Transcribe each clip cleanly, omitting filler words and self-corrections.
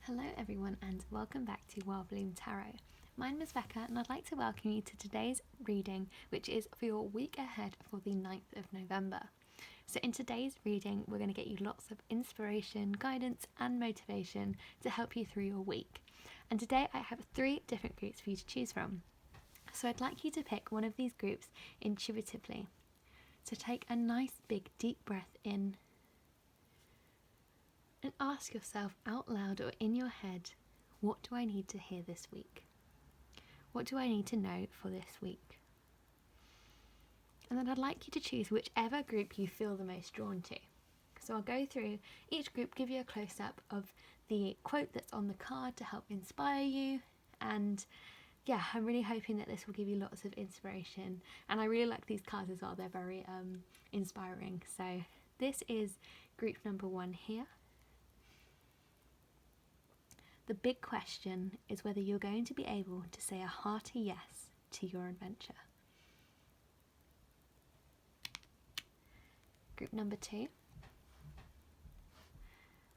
Hello everyone and welcome back to Wild Bloom Tarot. My name is Becca and I'd like to welcome you to today's reading, which is for your week ahead for the 9th of November. So in today's reading we're going to get you lots of inspiration, guidance and motivation to help you through your week. And today I have 3 different groups for you to choose from. So I'd like you to pick one of these groups intuitively. So take a nice big deep breath in and ask yourself out loud or in your head, what do I need to hear this week? What do I need to know for this week? And then I'd like you to choose whichever group you feel the most drawn to. So I'll go through each group, give you a close-up of the quote that's on the card to help inspire you. And yeah, I'm really hoping that this will give you lots of inspiration. And I really like these cards as well, they're very inspiring. So this is group number 1 here. The big question is whether you're going to be able to say a hearty yes to your adventure. Group number 2.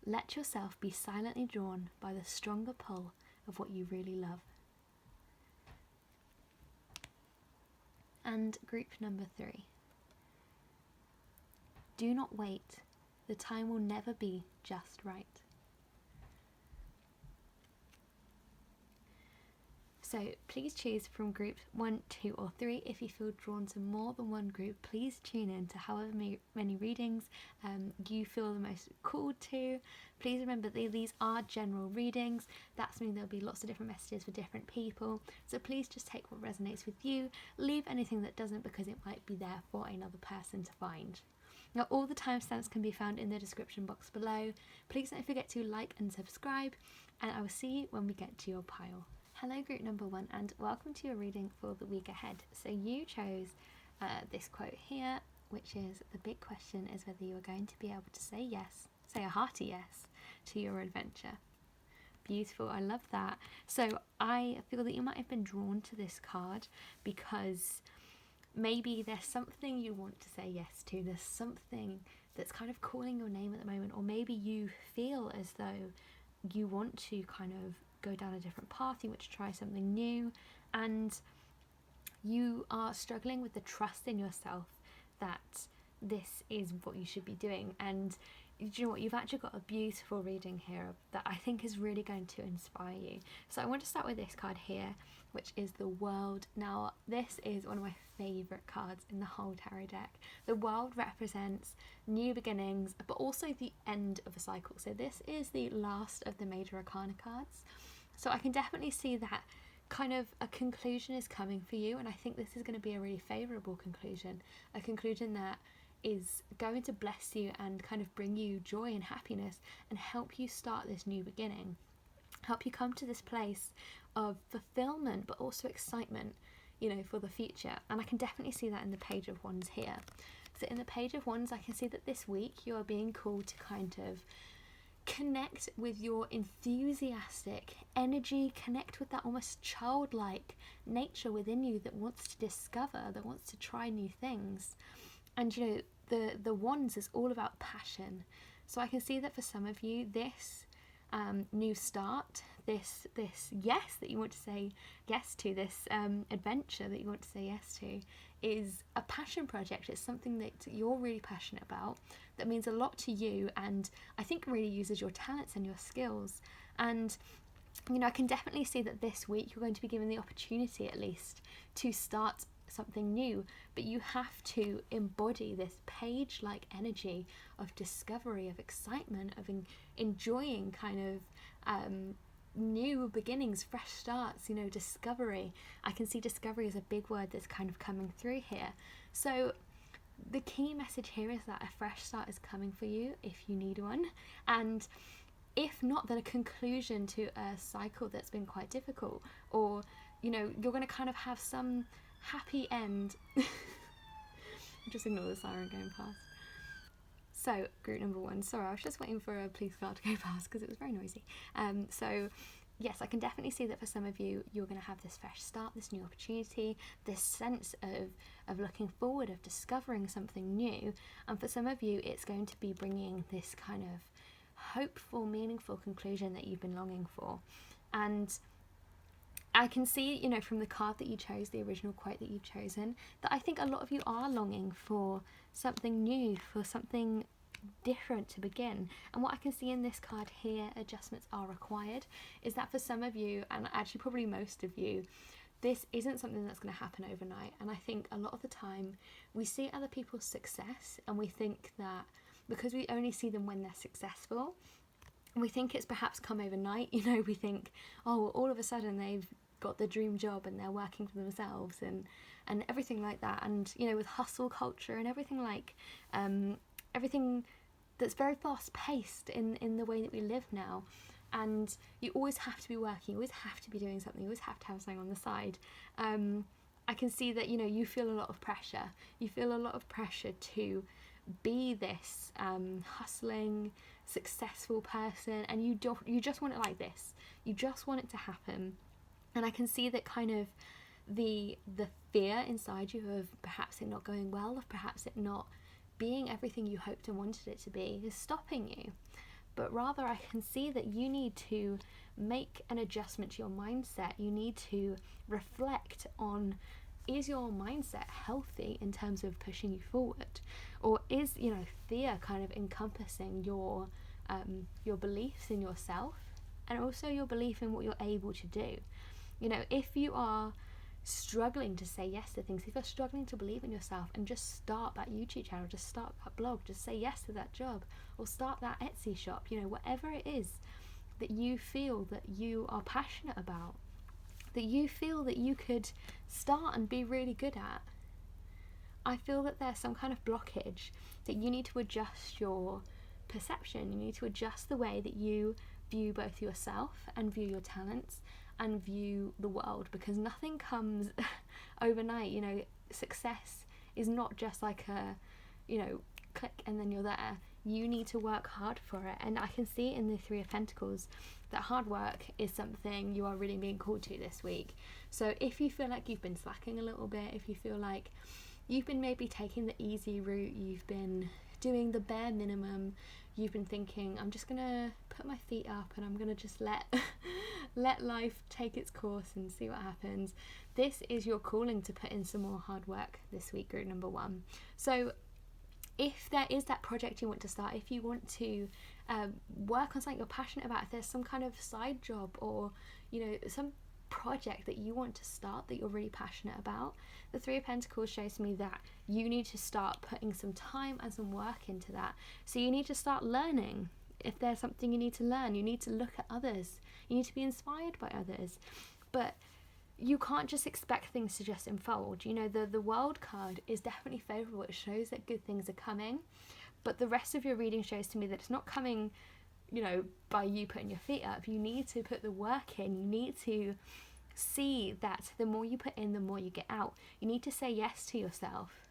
Let yourself be silently drawn by the stronger pull of what you really love. And group number 3. Do not wait. The time will never be just right. So please choose from group 1, 2 or 3. If you feel drawn to more than one group, please tune in to however many readings you feel the most called to. Please remember that these are general readings. That's meaning there'll be lots of different messages for different people. So please just take what resonates with you. Leave anything that doesn't, because it might be there for another person to find. Now all the timestamps can be found in the description box below. Please don't forget to like and subscribe, and I will see you when we get to your pile. Hello group number 1 and welcome to your reading for the week ahead. So you chose this quote here, which is, the big question is whether you are going to be able to say a hearty yes to your adventure. Beautiful, I love that. So I feel that you might have been drawn to this card because maybe there's something you want to say yes to, there's something that's kind of calling your name at the moment, or maybe you feel as though you want to kind of go down a different path, you want to try something new, and you are struggling with the trust in yourself that this is what you should be doing. And do you know what, you've actually got a beautiful reading here that I think is really going to inspire you. So I want to start with this card here, which is the World. Now this is one of my favourite cards in the whole tarot deck. The World represents new beginnings, but also the end of a cycle. So this is the last of the major arcana cards. So I can definitely see that kind of a conclusion is coming for you, and I think this is going to be a really favourable conclusion, a conclusion that is going to bless you and kind of bring you joy and happiness and help you start this new beginning, help you come to this place of fulfillment but also excitement, you know, for the future. And I can definitely see that in the Page of Wands here. So in the Page of Wands I can see that this week you are being called to kind of connect with your enthusiastic energy, connect with that almost childlike nature within you that wants to discover, that wants to try new things. And you know, the wands is all about passion. So I can see that for some of you, this new start, this yes that you want to say yes to, this adventure that you want to say yes to, is a passion project. It's something that you're really passionate about, that means a lot to you, and I think really uses your talents and your skills. And you know, I can definitely see that this week you're going to be given the opportunity at least to start something new, but you have to embody this page-like energy of discovery, of excitement, of enjoying kind of new beginnings, fresh starts, you know, discovery. I can see discovery as a big word that's kind of coming through here. So the key message here is that a fresh start is coming for you if you need one, and if not, then a conclusion to a cycle that's been quite difficult, or you know, you're going to kind of have some happy end. Just ignore the siren going past. So group number 1, sorry, I was just waiting for a police car to go past because it was very noisy. So yes, I can definitely see that for some of you, you're going to have this fresh start, this new opportunity, this sense of looking forward, of discovering something new. And for some of you, it's going to be bringing this kind of hopeful, meaningful conclusion that you've been longing for. And I can see, you know, from the card that you chose, the original quote that you've chosen, that I think a lot of you are longing for something new, for something different to begin. And what I can see in this card here, adjustments are required, is that for some of you, and actually probably most of you, this isn't something that's going to happen overnight. And I think a lot of the time we see other people's success and we think that because we only see them when they're successful, we think it's perhaps come overnight. You know, we think, oh, all of a sudden they've got the dream job and they're working for themselves and everything like that. And, you know, with hustle culture and everything like, everything that's very fast paced in the way that we live now. And you always have to be working, you always have to be doing something, you always have to have something on the side. I can see that, you know, you feel a lot of pressure. You feel a lot of pressure to be this hustling, successful person, and you just want it like this. You just want it to happen. And I can see that kind of the fear inside you of perhaps it not going well, of perhaps it not being everything you hoped and wanted it to be, is stopping you. But rather I can see that you need to make an adjustment to your mindset. You need to reflect on, is your mindset healthy in terms of pushing you forward? Or is, you know, fear kind of encompassing your beliefs in yourself and also your belief in what you're able to do? You know, if you are struggling to say yes to things, if you're struggling to believe in yourself, and just start that YouTube channel, just start that blog, just say yes to that job, or start that Etsy shop, you know, whatever it is that you feel that you are passionate about, that you feel that you could start and be really good at, I feel that there's some kind of blockage that you need to adjust your perception. You need to adjust the way that you view both yourself and view your talents and view the world, because nothing comes overnight. You know, success is not just like a, you know, click and then you're there. You need to work hard for it. And I can see in the Three of Pentacles that hard work is something you are really being called to this week. So if you feel like you've been slacking a little bit, if you feel like you've been maybe taking the easy route, you've been doing the bare minimum, you've been thinking, I'm just gonna put my feet up and I'm gonna just let life take its course and see what happens, this is your calling to put in some more hard work this week, group number one. So if there is that project you want to start, if you want to work on something you're passionate about, if there's some kind of side job or, you know, some project that you want to start that you're really passionate about, the Three of Pentacles shows me that you need to start putting some time and some work into that. So you need to start learning. If there's something you need to learn, you need to look at others, you need to be inspired by others. But you can't just expect things to just unfold. You know, the World card is definitely favourable. It shows that good things are coming, but the rest of your reading shows to me that it's not coming, you know, by you putting your feet up. You need to put the work in. You need to see that the more you put in, the more you get out. You need to say yes to yourself,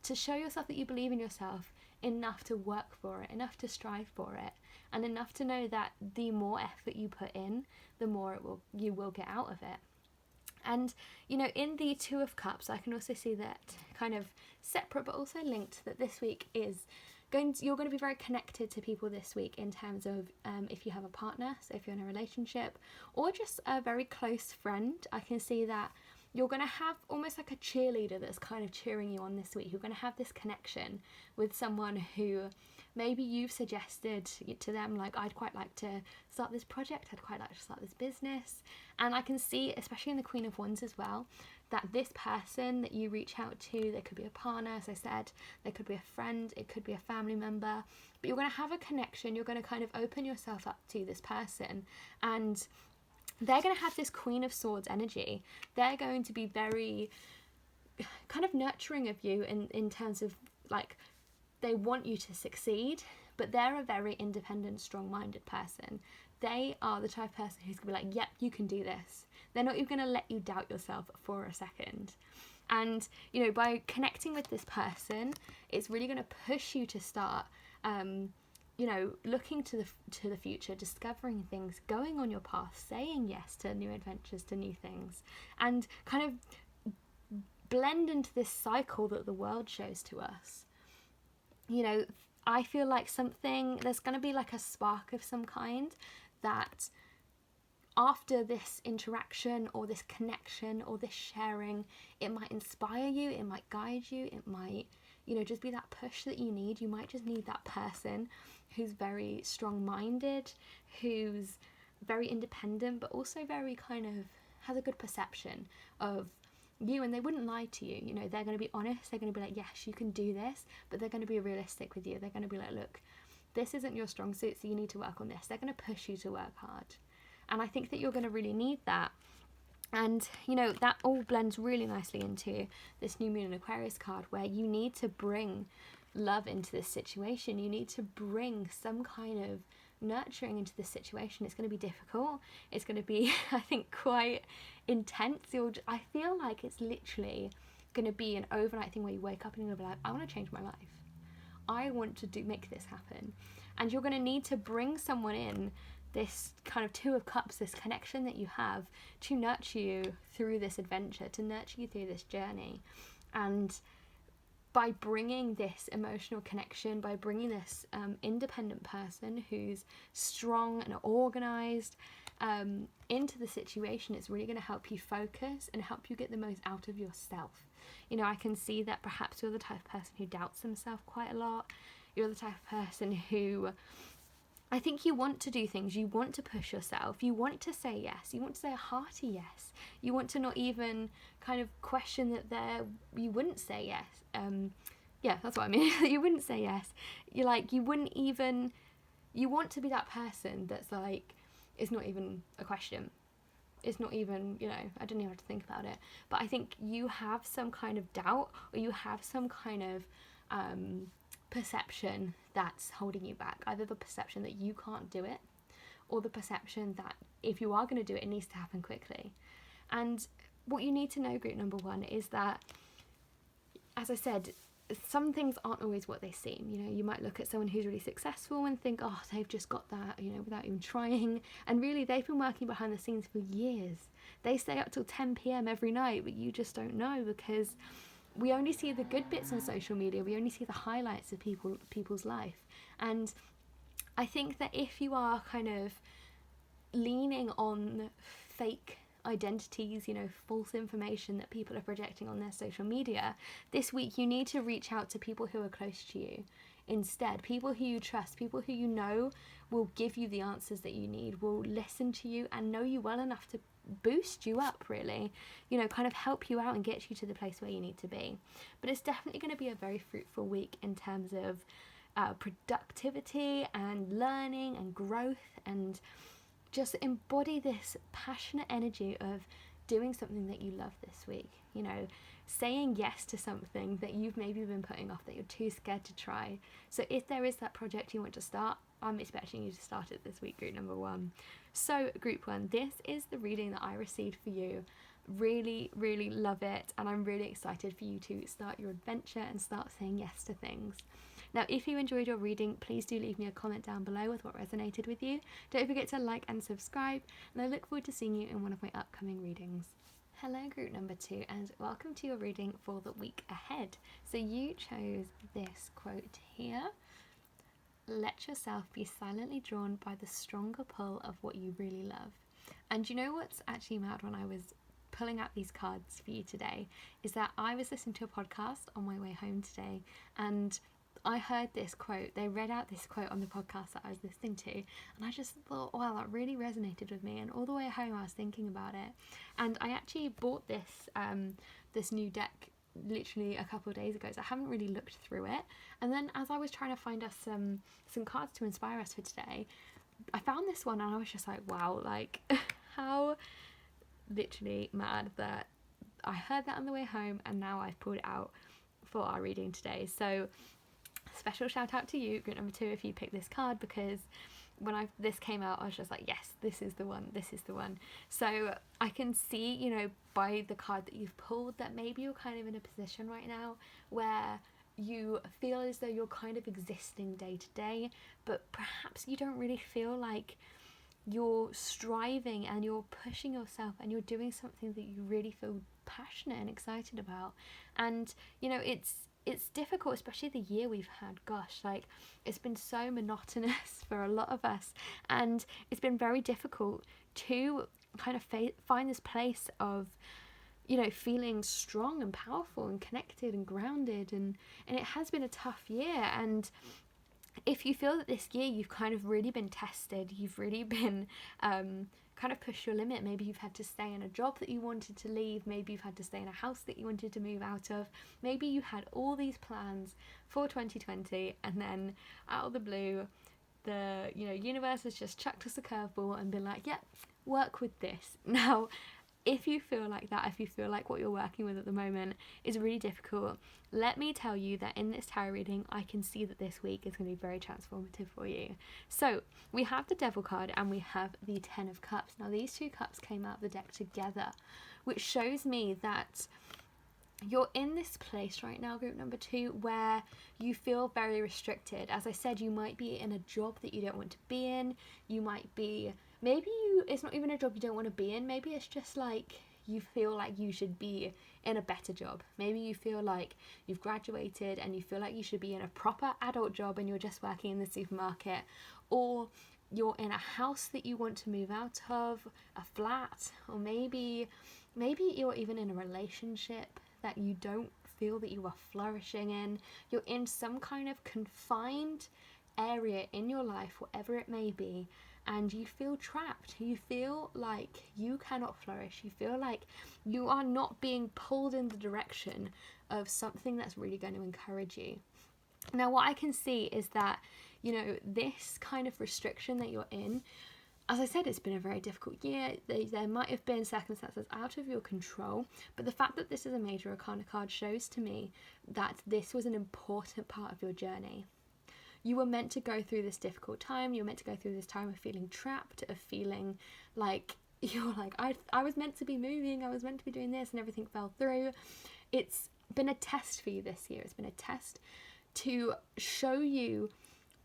to show yourself that you believe in yourself enough to work for it, enough to strive for it, and enough to know that the more effort you put in, the more you will get out of it. And, you know, in the Two of Cups, I can also see that kind of separate but also linked, that this week is you're going to be very connected to people this week in terms of if you have a partner, so if you're in a relationship, or just a very close friend. I can see that you're going to have almost like a cheerleader that's kind of cheering you on this week. You're going to have this connection with someone who maybe you've suggested to them, like, I'd quite like to start this project, I'd quite like to start this business. And I can see, especially in the Queen of Wands as well, that this person that you reach out to, there could be a partner, as I said, there could be a friend, it could be a family member, but you're going to have a connection. You're going to kind of open yourself up to this person, and they're going to have this Queen of Swords energy. They're going to be very kind of nurturing of you in terms of, like, they want you to succeed, but they're a very independent, strong-minded person. They are the type of person who's going to be like, yep, you can do this. They're not even going to let you doubt yourself for a second. And, you know, by connecting with this person, it's really going to push you to start, you know, looking to the future, discovering things, going on your path, saying yes to new adventures, to new things, and kind of blend into this cycle that the world shows to us. You know, I feel like there's going to be like a spark of some kind that after this interaction or this connection or this sharing, it might inspire you, it might guide you, it might, just be that push that you need. You might just need that person who's very strong-minded, who's very independent, but also very kind of has a good perception of you, and they wouldn't lie to you. They're going to be honest. They're going to be like, yes, you can do this, but they're going to be realistic with you. They're going to be like, look, this isn't your strong suit, so you need to work on this. They're going to push you to work hard. And I think that you're going to really need that. And, that all blends really nicely into this new moon in Aquarius card, where you need to bring love into this situation. You need to bring some kind of nurturing into this situation. It's going to be difficult. It's going to be, I think, quite intense. I feel like it's literally going to be an overnight thing where you wake up and you're going to be like, I want to change my life. I want to make this happen. And you're going to need to bring someone in, this kind of Two of Cups, this connection that you have, to nurture you through this adventure, to nurture you through this journey. And by bringing this emotional connection, by bringing this independent person who's strong and organised into the situation, it's really going to help you focus and help you get the most out of yourself. I can see that perhaps you're the type of person who doubts himself quite a lot. You're the type of person who, I think, you want to do things, you want to push yourself, you want to say yes, you want to say a hearty yes, you want to not even kind of question that you wouldn't say yes. Yeah, that's what I mean. You wouldn't say yes. You want to be that person that's like, it's not even a question. It's not even, I don't even have to think about it. But I think you have some kind of doubt, or you have some kind of perception that's holding you back. Either the perception that you can't do it, or the perception that if you are going to do it, it needs to happen quickly. And what you need to know, group number one, is that, as I said, some things aren't always what they seem. You might look at someone who's really successful and think, oh, they've just got that, without even trying. And really, they've been working behind the scenes for years. They stay up till 10 p.m. every night, but you just don't know, because we only see the good bits on social media. We only see the highlights of people's life. And I think that if you are kind of leaning on fake identities, false information that people are projecting on their social media, this week you need to reach out to people who are close to you instead. People who you trust, people who you know will give you the answers that you need, will listen to you and know you well enough to boost you up, really, kind of help you out and get you to the place where you need to be. But it's definitely going to be a very fruitful week in terms of productivity and learning and growth, and just embody this passionate energy of doing something that you love this week, saying yes to something that you've maybe been putting off, that you're too scared to try. So if there is that project you want to start, I'm expecting you to start it this week, group number one. So group one, this is the reading that I received for you. Really, really love it, and I'm really excited for you to start your adventure and start saying yes to things. Now, if you enjoyed your reading, please do leave me a comment down below with what resonated with you. Don't forget to like and subscribe, and I look forward to seeing you in one of my upcoming readings. Hello, group number two, and welcome to your reading for the week ahead. So you chose this quote here. Let yourself be silently drawn by the stronger pull of what you really love. And you know what's actually mad when I was pulling out these cards for you today is that I was listening to a podcast on my way home today, and I heard this quote. They read out this quote on the podcast that I was listening to, and I just thought, wow, that really resonated with me. And all the way home I was thinking about it, and I actually bought this new deck literally a couple of days ago, so I haven't really looked through it. And then as I was trying to find us some cards to inspire us for today, I found this one, and I was just like, wow, like how literally mad that I heard that on the way home, and now I've pulled it out for our reading today. So special shout out to you, group number two, if you picked this card, because when this came out, I was just like, yes, this is the one. So I can see, by the card that you've pulled, that maybe you're kind of in a position right now where you feel as though you're kind of existing day to day, but perhaps you don't really feel like you're striving and you're pushing yourself and you're doing something that you really feel passionate and excited about. And it's it's difficult, especially the year we've had. Gosh, like, it's been so monotonous for a lot of us, and it's been very difficult to kind of find this place of, you know, feeling strong and powerful and connected and grounded, and it has been a tough year. And if you feel that this year you've kind of really been tested, you've really been kind of pushed your limit, maybe you've had to stay in a job that you wanted to leave, maybe you've had to stay in a house that you wanted to move out of, maybe you had all these plans for 2020, and then out of the blue, the, you know, universe has just chucked us a curveball and been like, yeah, work with this. Now, if you feel like that, if you feel like what you're working with at the moment is really difficult, let me tell you that in this tarot reading, I can see that this week is going to be very transformative for you. So we have the Devil card and we have the Ten of Cups. Now these two cups came out of the deck together, which shows me that you're in this place right now, group number 2, where you feel very restricted. As I said, you might be in a job that you don't want to be in. You might be, it's not even a job you don't want to be in. Maybe it's just like you feel like you should be in a better job. Maybe you feel like you've graduated and you feel like you should be in a proper adult job and you're just working in the supermarket. Or you're in a house that you want to move out of, a flat, or maybe you're even in a relationship that you don't feel that you are flourishing in. You're in some kind of confined area in your life, whatever it may be, and you feel trapped. You feel like you cannot flourish. You feel like you are not being pulled in the direction of something that's really going to encourage you. Now, what I can see is that, you know, this kind of restriction that you're in, as I said, it's been a very difficult year. There might have been circumstances out of your control, but the fact that this is a major arcana card shows to me that this was an important part of your journey. You were meant to go through this difficult time. You were meant to go through this time of feeling trapped, of feeling like you're like, I was meant to be moving, I was meant to be doing this, and everything fell through. It's been a test for you this year. It's been a test to show you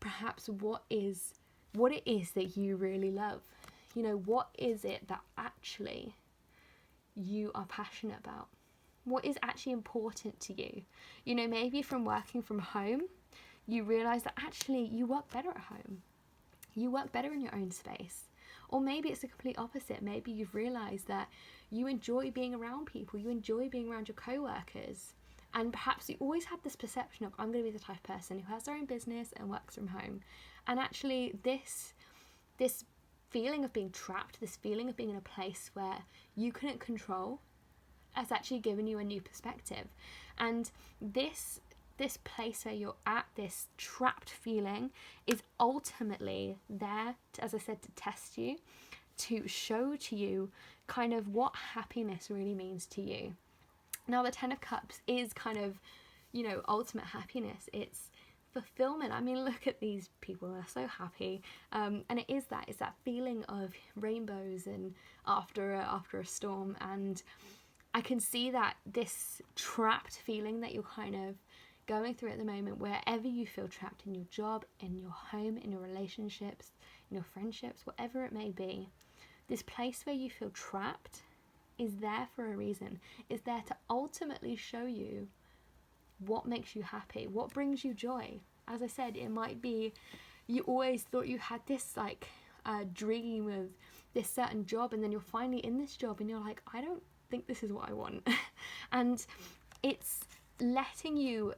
perhaps what it is that you really love. You know, what is it that actually you are passionate about? What is actually important to you? You know, maybe from working from home, you realise that actually you work better at home. You work better in your own space. Or maybe it's the complete opposite. Maybe you've realised that you enjoy being around people. You enjoy being around your co-workers. And perhaps you always had this perception of, I'm going to be the type of person who has their own business and works from home. And actually this feeling of being trapped, this feeling of being in a place where you couldn't control, has actually given you a new perspective. And this place where you're at, this trapped feeling, is ultimately there, as I said, to test you, to show to you kind of what happiness really means to you. Now, the Ten of Cups is kind of, you know, ultimate happiness. It's fulfillment. I mean, look at these people, they're so happy, and it's that feeling of rainbows and after a storm. And I can see that this trapped feeling that you're kind of going through at the moment, wherever you feel trapped, in your job, in your home, in your relationships, in your friendships, whatever it may be, this place where you feel trapped is there for a reason. It's there to ultimately show you what makes you happy, what brings you joy. As I said, it might be you always thought you had this like dream of this certain job, and then you're finally in this job and you're like, I don't think this is what I want. And it's letting you,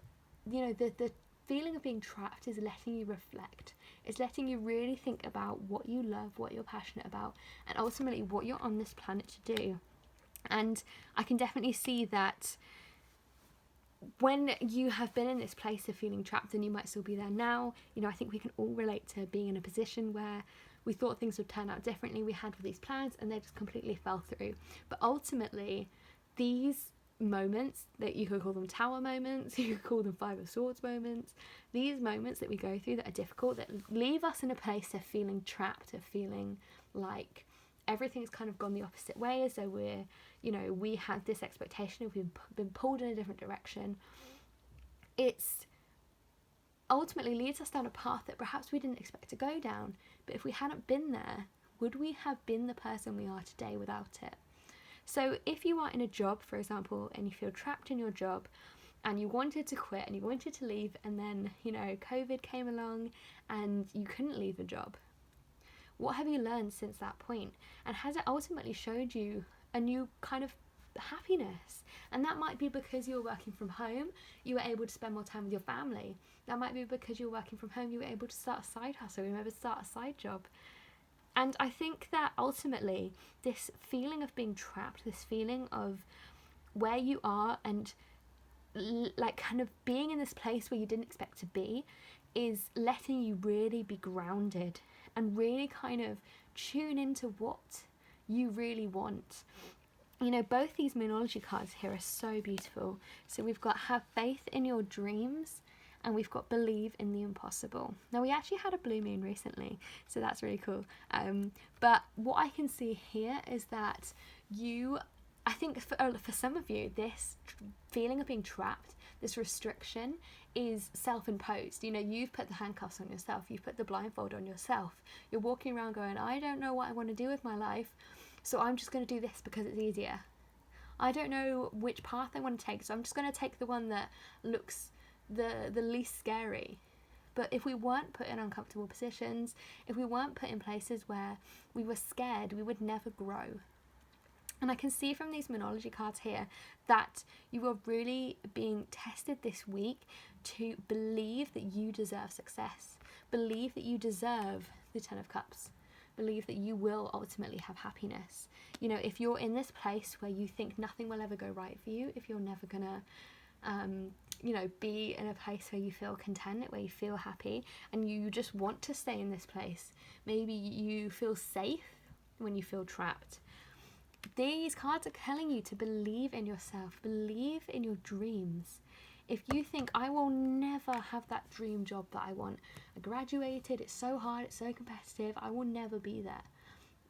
you know, the feeling of being trapped is letting you reflect. It's letting you really think about what you love, what you're passionate about, and ultimately what you're on this planet to do. And I can definitely see that when you have been in this place of feeling trapped, and you might still be there now, you know, I think we can all relate to being in a position where we thought things would turn out differently. We had all these plans and they just completely fell through. But ultimately, these moments, that you could call them tower moments, you could call them Five of Swords moments, these moments that we go through that are difficult, that leave us in a place of feeling trapped, of feeling like everything's kind of gone the opposite way, as though we're, you know, we had this expectation of we've been pulled in a different direction. It's ultimately leads us down a path that perhaps we didn't expect to go down, but if we hadn't been there, would we have been the person we are today without it? So if you are in a job, for example, and you feel trapped in your job, and you wanted to quit and you wanted to leave, and then, you know, COVID came along and you couldn't leave a job. What have you learned since that point? And has it ultimately showed you a new kind of happiness? And that might be because you were working from home, you were able to spend more time with your family. That might be because you were working from home, you were able to start a side hustle, you were able to start a side job. And I think that ultimately this feeling of being trapped, this feeling of where you are and like kind of being in this place where you didn't expect to be, is letting you really be grounded and really kind of tune into what you really want. You know, both these Moonology cards here are so beautiful. So we've got have faith in your dreams, and we've got believe in the impossible. Now, we actually had a blue moon recently, so that's really cool. But what I can see here is that I think for some of you, this feeling of being trapped, this restriction, is self-imposed. You know, you've put the handcuffs on yourself, you've put the blindfold on yourself. You're walking around going, I don't know what I want to do with my life, so I'm just going to do this because it's easier. I don't know which path I want to take, so I'm just going to take the one that looks the least scary. But if we weren't put in uncomfortable positions, if we weren't put in places where we were scared, we would never grow. And I can see from these Moonology cards here that you are really being tested this week to believe that you deserve success. Believe that you deserve the 10 of Cups. Believe that you will ultimately have happiness. You know, if you're in this place where you think nothing will ever go right for you, if you're never gonna, you know, be in a place where you feel content, where you feel happy, and you just want to stay in this place, maybe you feel safe when you feel trapped. These cards are telling you to believe in yourself, believe in your dreams. If you think, I will never have that dream job that I want, I graduated, it's so hard, it's so competitive, I will never be there.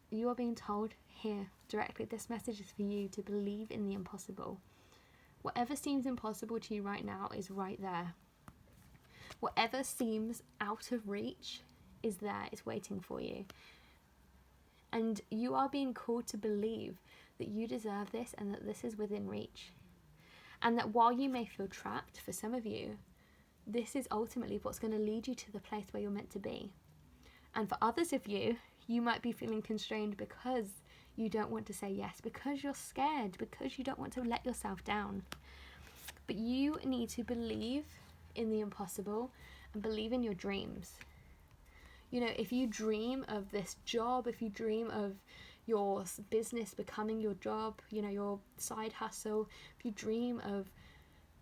You are being told here directly, this message is for you to believe in the impossible. Whatever seems impossible to you right now is right there. Whatever seems out of reach is there, it's waiting for you. And you are being called to believe that you deserve this and that this is within reach. And that while you may feel trapped, for some of you, this is ultimately what's going to lead you to the place where you're meant to be. And for others of you, you might be feeling constrained because you don't want to say yes, because you're scared, because you don't want to let yourself down. But you need to believe in the impossible and believe in your dreams. You know, if you dream of this job, if you dream of your business becoming your job, you know, your side hustle, if you dream of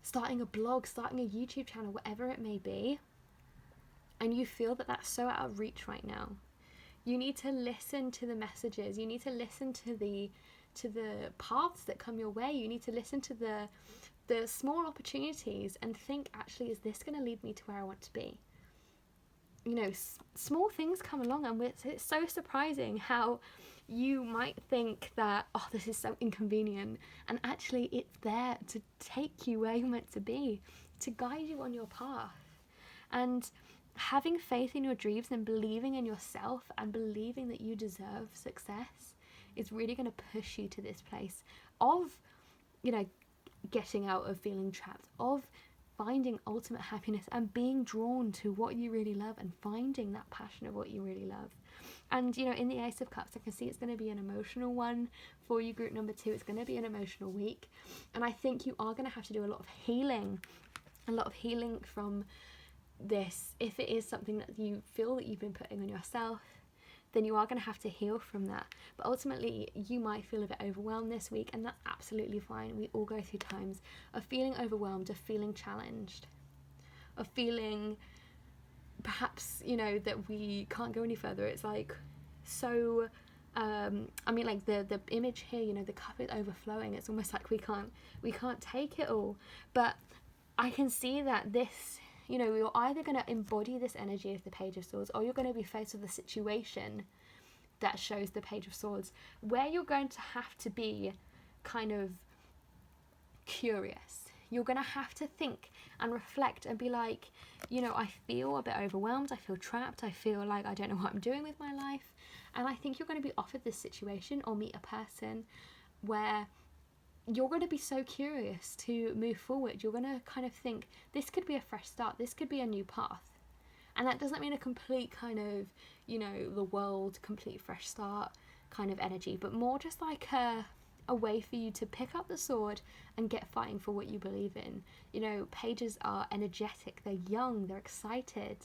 starting a blog, starting a YouTube channel, whatever it may be, and you feel that that's so out of reach right now, you need to listen to the messages. You need to listen to the paths that come your way. You need to listen to the small opportunities and think, actually, is this going to lead me to where I want to be? You know, small things come along, and it's so surprising how you might think that, oh, this is so inconvenient, and actually it's there to take you where you're meant to be, to guide you on your path. And having faith in your dreams and believing in yourself and believing that you deserve success is really going to push you to this place of, you know, getting out of feeling trapped, of finding ultimate happiness and being drawn to what you really love and finding that passion of what you really love. And, you know, in the Ace of Cups, I can see it's going to be an emotional one for you, group number 2. It's going to be an emotional week. And I think you are going to have to do a lot of healing from this. If it is something that you feel that you've been putting on yourself, then you are going to have to heal from that. But ultimately, you might feel a bit overwhelmed this week, and that's absolutely fine. We all go through times of feeling overwhelmed, of feeling challenged, of feeling perhaps, you know, that we can't go any further. It's like so, I mean, like the image here, you know, the cup is overflowing. It's almost like we can't take it all. But I can see that this, you know, you're either going to embody this energy of the Page of Swords, or you're going to be faced with a situation that shows the Page of Swords, where you're going to have to be kind of curious. You're going to have to think and reflect and be like, you know, I feel a bit overwhelmed, I feel trapped, I feel like I don't know what I'm doing with my life. And I think you're going to be offered this situation or meet a person where you're going to be so curious to move forward. You're going to kind of think, this could be a fresh start, this could be a new path. And that doesn't mean a complete kind of, the world, complete fresh start kind of energy, but more just like a way for you to pick up the sword and get fighting for what you believe in. Pages are energetic, they're young, they're excited.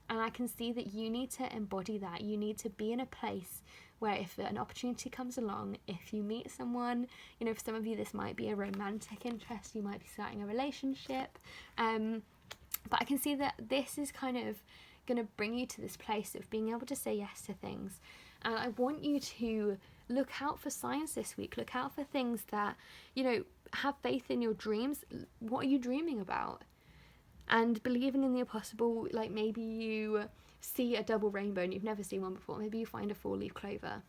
And I can see that you need to embody that. You need to be in a place where if an opportunity comes along, if you meet someone, for some of you this might be a romantic interest, you might be starting a relationship, but I can see that this is kind of going to bring you to this place of being able to say yes to things. And I want you to look out for signs this week. Look out for things that, have faith in your dreams. What are you dreaming about? And believing in the impossible, like maybe you see a double rainbow and you've never seen one before. Maybe you find a 4-leaf clover.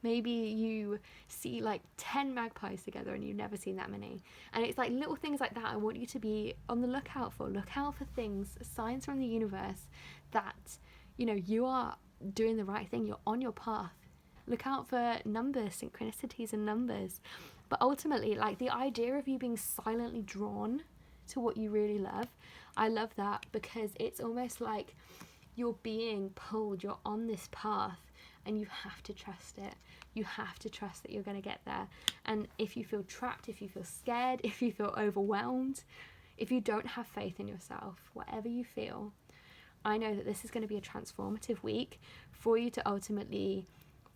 Maybe you see like 10 magpies together and you've never seen that many. And it's like little things like that I want you to be on the lookout for. Look out for things, signs from the universe that, you are doing the right thing. You're on your path. Look out for numbers, synchronicities and numbers. But ultimately, like the idea of you being silently drawn to what you really love, I love that, because it's almost like you're being pulled, you're on this path, and you have to trust it. You have to trust that you're going to get there. And if you feel trapped, if you feel scared, if you feel overwhelmed, if you don't have faith in yourself, whatever you feel, I know that this is going to be a transformative week for you to ultimately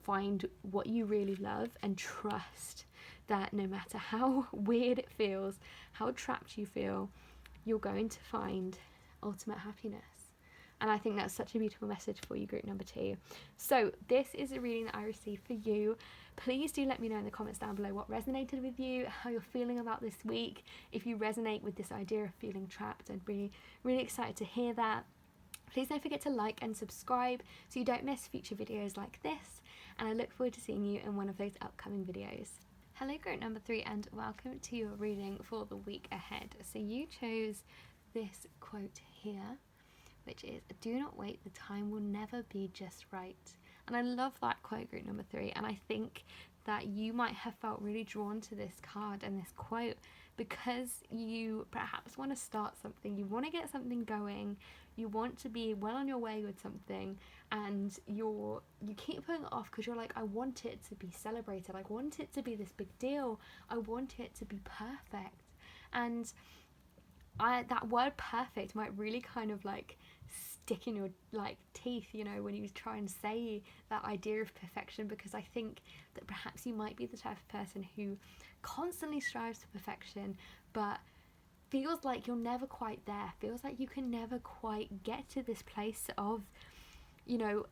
find what you really love and trust that no matter how weird it feels, how trapped you feel, you're going to find ultimate happiness. And I think that's such a beautiful message for you, group number 2. So this is a reading that I received for you. Please do let me know in the comments down below what resonated with you, how you're feeling about this week. If you resonate with this idea of feeling trapped, I'd be really excited to hear that. Please don't forget to like and subscribe so you don't miss future videos like this. And I look forward to seeing you in one of those upcoming videos. Hello group number 3 and welcome to your reading for the week ahead. So you chose this quote here, which is, "Do not wait, the time will never be just right." And I love that quote, group number 3, and I think that you might have felt really drawn to this card and this quote because you perhaps want to start something, you want to get something going, you want to be well on your way with something, and you keep putting it off because you're like, I want it to be celebrated, I want it to be this big deal, I want it to be perfect. And that word perfect might really kind of like stick in your like teeth, when you try and say that idea of perfection, because I think that perhaps you might be the type of person who constantly strives for perfection but feels like you're never quite there, feels like you can never quite get to this place of,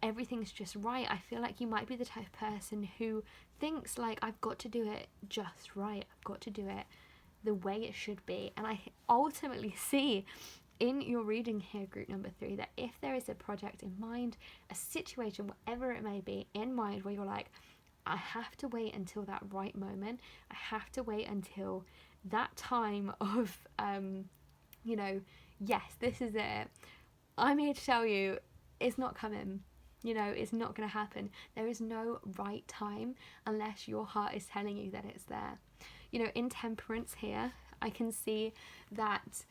everything's just right. I feel like you might be the type of person who thinks like, I've got to do it just right, I've got to do it the way it should be. And I ultimately see in your reading here, group number 3, that if there is a project in mind, a situation, whatever it may be, in mind where you're like, I have to wait until that right moment, I have to wait until that time of, yes, this is it, I'm here to tell you, it's not coming. It's not going to happen. There is no right time unless your heart is telling you that it's there. In temperance here, I can see that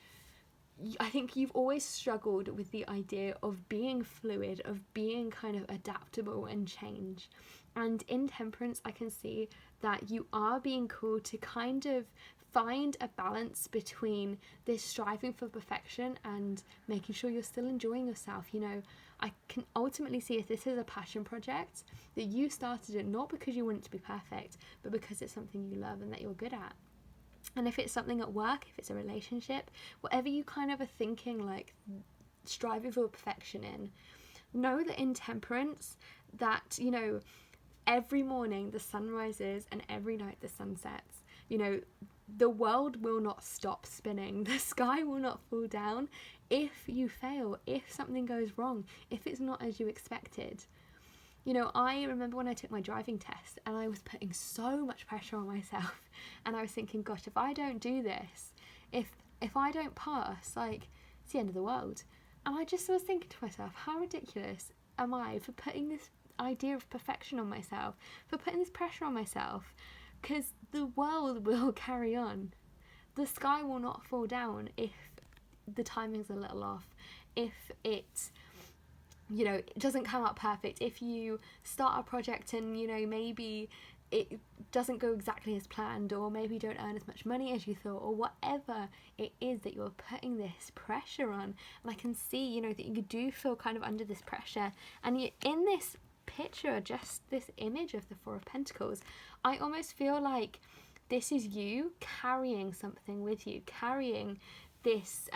I think you've always struggled with the idea of being fluid, of being kind of adaptable and change. And in temperance, I can see that you are being called to kind of find a balance between this striving for perfection and making sure you're still enjoying yourself. I can ultimately see if this is a passion project, that you started it not because you want it to be perfect, but because it's something you love and that you're good at. And if it's something at work, if it's a relationship, whatever you kind of are thinking like striving for perfection in, know that in temperance that, every morning the sun rises and every night the sun sets. The world will not stop spinning. The sky will not fall down if you fail, if something goes wrong, if it's not as you expected. I remember when I took my driving test and I was putting so much pressure on myself, and I was thinking, gosh, if I don't do this, if I don't pass, like, it's the end of the world. And I just was thinking to myself, how ridiculous am I for putting this idea of perfection on myself, for putting this pressure on myself, because the world will carry on. The sky will not fall down if the timing's a little off, if it, you know, it doesn't come out perfect, if you start a project and, you know, maybe it doesn't go exactly as planned, or maybe you don't earn as much money as you thought, or whatever it is that you're putting this pressure on. And I can see, you know, that you do feel kind of under this pressure, and you're in this picture, just this image of the Four of Pentacles. I almost feel like this is you carrying something with you, carrying this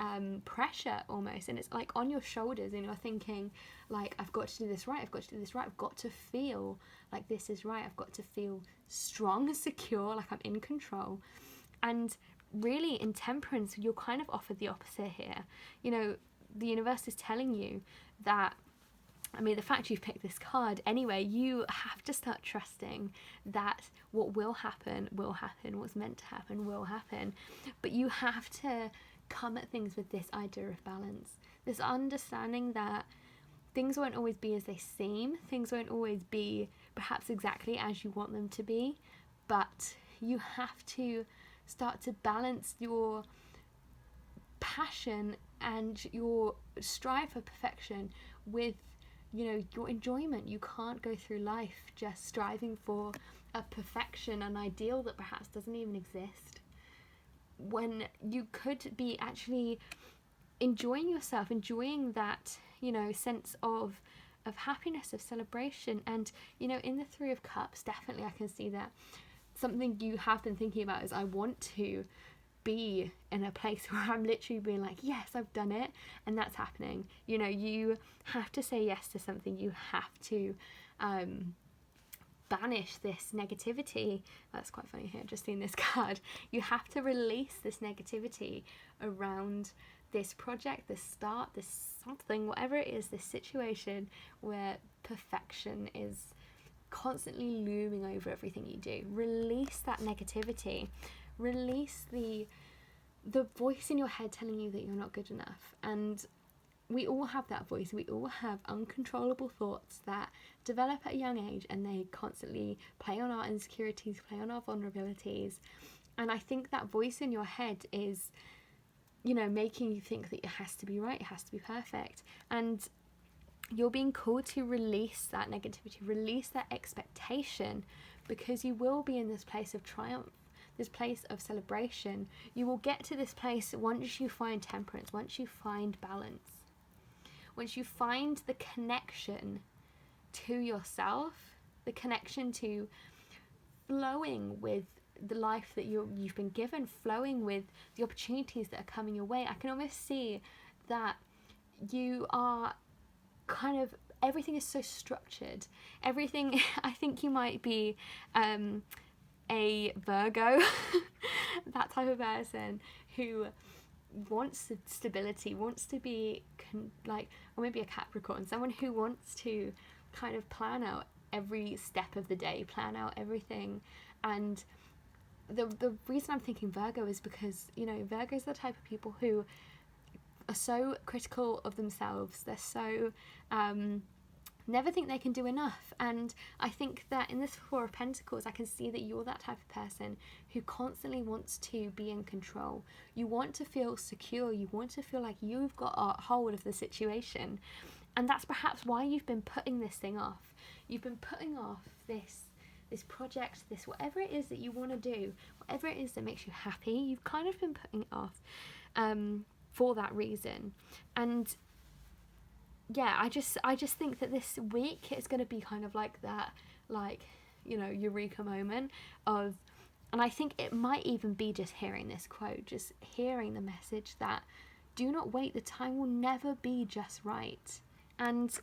pressure almost, and it's like on your shoulders, and you're thinking like, I've got to do this right, I've got to do this right, I've got to feel like this is right, I've got to feel strong and secure, like I'm in control. And really in Temperance, you're kind of offered the opposite here. You know, the universe is telling you that, I mean, the fact you've picked this card anyway, you have to start trusting that what will happen, what's meant to happen will happen. But you have to come at things with this idea of balance, this understanding that things won't always be as they seem, things won't always be perhaps exactly as you want them to be, but you have to start to balance your passion and your strive for perfection with, you know, your enjoyment. You can't go through life just striving for a perfection, an ideal that perhaps doesn't even exist, when you could be actually enjoying yourself, enjoying that, you know, sense of happiness, of celebration. And, you know, in the Three of Cups, definitely I can see that something you have been thinking about is, I want to be in a place where I'm literally being like, yes, I've done it, and that's happening. You know, you have to say yes to something. You have to banish this negativity. That's quite funny here, just seeing this card. You have to release this negativity around this project, this start, this something, whatever it is, this situation where perfection is constantly looming over everything you do. Release that negativity. Release the voice in your head telling you that you're not good enough. And we all have that voice. We all have uncontrollable thoughts that develop at a young age, and they constantly play on our insecurities, play on our vulnerabilities. And I think that voice in your head is, you know, making you think that it has to be right, it has to be perfect. And you're being called to release that negativity, release that expectation, because you will be in this place of triumph, this place of celebration. You will get to this place once you find temperance, once you find balance, once you find the connection to yourself, the connection to flowing with the life that you've been given, flowing with the opportunities that are coming your way. I can almost see that you are kind of, everything is so structured. Everything, I think you might be a Virgo, that type of person who wants stability, wants to be like, or maybe a Capricorn, someone who wants to kind of plan out every step of the day, plan out everything. And the reason I'm thinking Virgo is because, you know, Virgos are the type of people who are so critical of themselves. They're so never think they can do enough. And I think that in this Four of Pentacles, I can see that you're that type of person who constantly wants to be in control. You want to feel secure. You want to feel like you've got a hold of the situation. And that's perhaps why you've been putting this thing off. You've been putting off this project, this whatever it is that you want to do, whatever it is that makes you happy, you've kind of been putting it off for that reason. And yeah, I just think that this week it's going to be kind of like that, like, you know, eureka moment of, and I think it might even be just hearing this quote, just hearing the message that do not wait, the time will never be just right. And,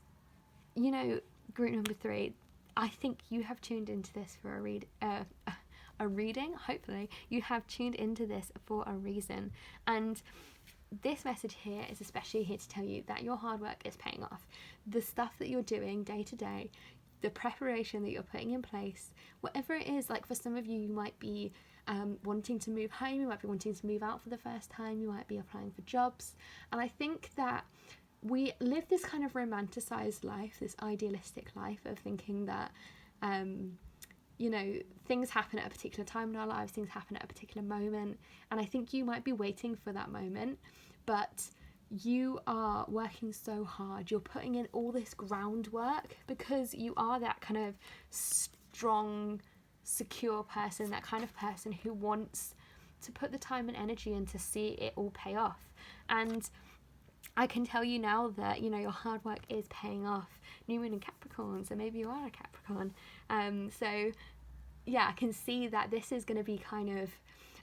you know, group number 3, I think you have tuned into this for a reading. Hopefully you have tuned into this for a reason. And this message here is especially here to tell you that your hard work is paying off. The stuff that you're doing day to day, the preparation that you're putting in place, whatever it is, like for some of you, you might be wanting to move home, you might be wanting to move out for the first time, you might be applying for jobs. And I think that we live this kind of romanticized life, this idealistic life of thinking that you know, things happen at a particular time in our lives, things happen at a particular moment, and I think you might be waiting for that moment, but you are working so hard, you're putting in all this groundwork because you are that kind of strong, secure person, that kind of person who wants to put the time and energy in to see it all pay off. And I can tell you now that, you know, your hard work is paying off. New moon in Capricorn, so maybe you are a Capricorn. So yeah, I can see that this is going to be kind of,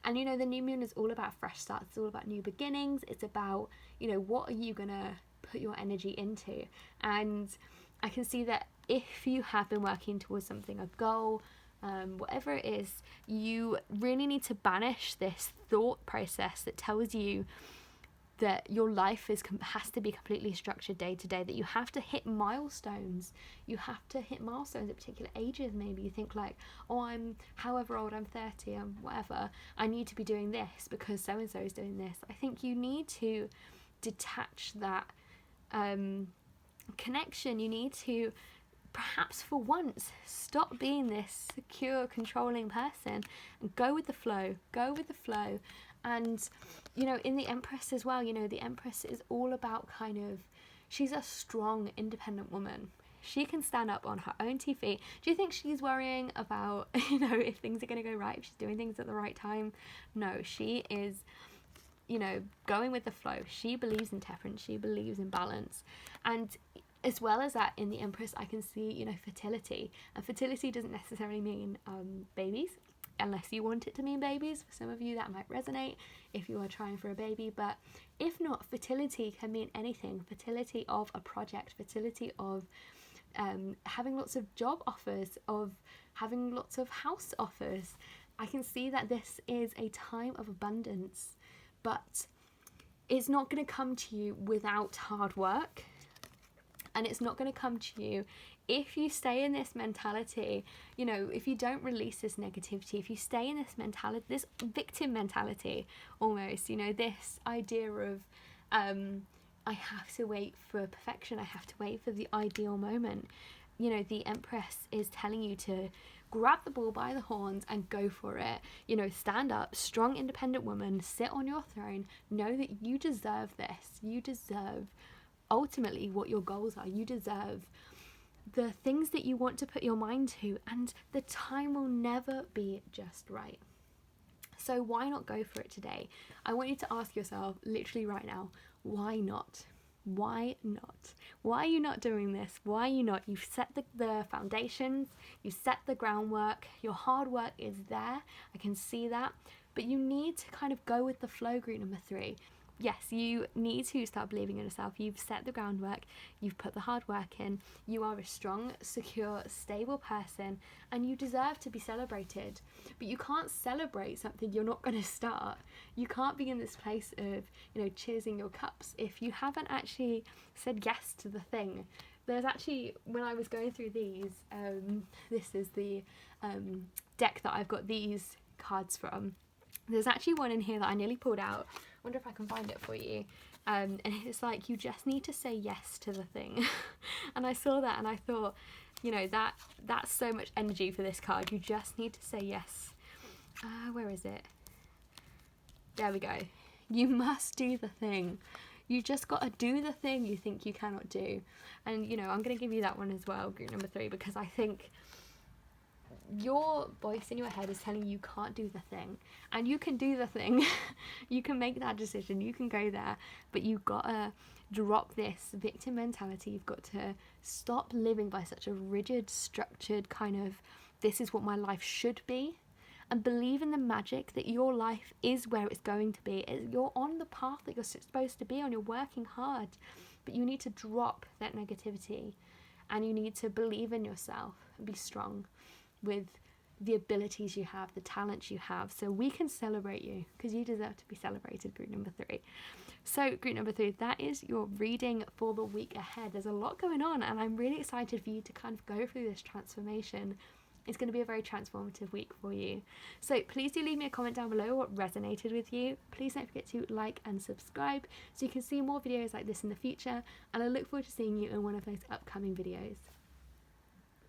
and you know, the new moon is all about fresh starts, it's all about new beginnings, it's about, you know, what are you going to put your energy into. And I can see that if you have been working towards something, a goal, whatever it is, you really need to banish this thought process that tells you that your life has to be completely structured day to day, that you have to hit milestones. You have to hit milestones at particular ages. Maybe you think like, oh, I'm however old, I'm 30, I'm whatever, I need to be doing this because so-and-so is doing this. I think you need to detach that connection. You need to perhaps for once stop being this secure, controlling person and go with the flow. And, you know, in the Empress as well, you know, the Empress is all about kind of, she's a strong, independent woman. She can stand up on her own 2 feet. Do you think she's worrying about, you know, if things are going to go right, if she's doing things at the right time? No, she is, you know, going with the flow. She believes in temperance. She believes in balance. And as well as that, in the Empress, I can see, you know, fertility. And fertility doesn't necessarily mean babies, unless you want it to mean babies. For some of you that might resonate if you are trying for a baby, but if not, fertility can mean anything. Fertility of a project, fertility of having lots of job offers, of having lots of house offers. I can see that this is a time of abundance, but it's not going to come to you without hard work, and it's not going to come to you if you stay in this mentality, you know, if you don't release this negativity, if you stay in this mentality, this victim mentality almost, you know, this idea of I have to wait for perfection, I have to wait for the ideal moment. You know, the Empress is telling you to grab the bull by the horns and go for it. You know, stand up, strong, independent woman, sit on your throne, know that you deserve this. You deserve ultimately what your goals are. You deserve the things that you want to put your mind to, and the time will never be just right. So why not go for it today? I want you to ask yourself literally right now, why not? Why not? Why are you not doing this? Why are you not? You've set the foundations, you've set the groundwork, your hard work is there, I can see that, but you need to kind of go with the flow, group number 3. Yes, you need to start believing in yourself. You've set the groundwork, you've put the hard work in, you are a strong, secure, stable person, and you deserve to be celebrated. But you can't celebrate something you're not going to start. You can't be in this place of, you know, cheersing your cups if you haven't actually said yes to the thing. There's actually, when I was going through these, this is the deck that I've got these cards from. There's actually one in here that I nearly pulled out. I wonder if I can find it for you. And it's like, you just need to say yes to the thing. And I saw that and I thought, you know, that's so much energy for this card. You just need to say yes. Where is it? There we go. You must do the thing. You just got to do the thing you think you cannot do. And, you know, I'm going to give you that one as well, group number 3, because I think your voice in your head is telling you can't do the thing, and you can do the thing. You can make that decision, you can go there, but you've got to drop this victim mentality. You've got to stop living by such a rigid, structured kind of, this is what my life should be, and believe in the magic that your life is where it's going to be. You're on the path that you're supposed to be on, you're working hard, but you need to drop that negativity, and you need to believe in yourself and be strong with the abilities you have, the talents you have, so we can celebrate you, because you deserve to be celebrated, group number 3. So group number 3, that is your reading for the week ahead. There's a lot going on, and I'm really excited for you to kind of go through this transformation. It's going to be a very transformative week for you. So please do leave me a comment down below what resonated with you. Please don't forget to like and subscribe so you can see more videos like this in the future, and I look forward to seeing you in one of those upcoming videos.